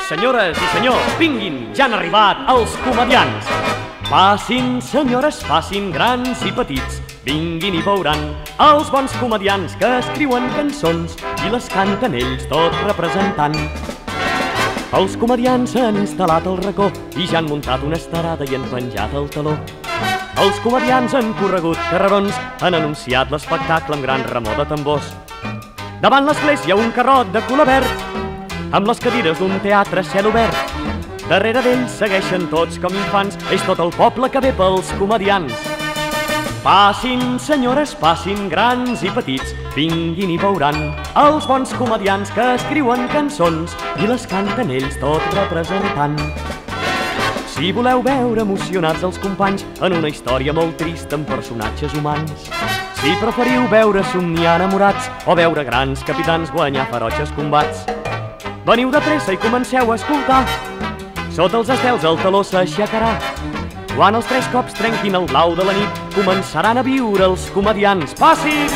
Senyores i senyors, vinguin, ja han arribat els comedians. Passin, senyores, passin, grans i petits, vinguin i veuran els bons comedians que escriuen cançons i les canten ells tot representant. Els comedians han instal·lat el racó i ja han muntat una estarada i han penjat el taló. Els comedians han corregut carrerons, han anunciat l'espectacle amb gran remor de tambors. Davant l'església un carrot de color verd, amb les cadires d'un teatre a cel obert. Darrere d'ells segueixen tots com infants, és tot el poble que ve pels comedians. Passin, senyores, passin, grans i petits, vinguin i veuran els bons comedians que escriuen cançons i les canten ells tot representant. Si voleu veure emocionats els companys en una història molt trista amb personatges humans, si preferiu veure somniar enamorats o veure grans capitans guanyar ferotges combats, veniu de pressa i comenceu a escoltar. Sota els estels el taló s'aixecarà. Quan els 3 cops trenquin el blau de la nit, començaran a viure els comedians. Passin,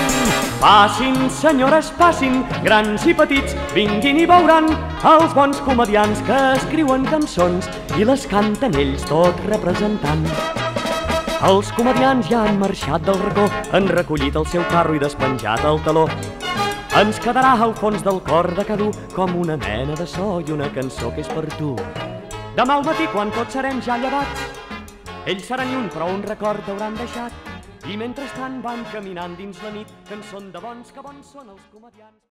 passin, senyores, passin, grans i petits, vinguin i veuran els bons comedians que escriuen cançons i les canten ells tot representant. Els comedians ja han marxat del racó, han recollit el seu carro i despenjat el taló. Ens quedarà al fons del cor de cadú com una mena de so i una cançó que és per tu. Demà al matí, quan tots serem ja llevats, ells seran un, però un record t'hauran deixat. I mentrestant van caminant dins la nit, que en són de bons, que bons són els comedians.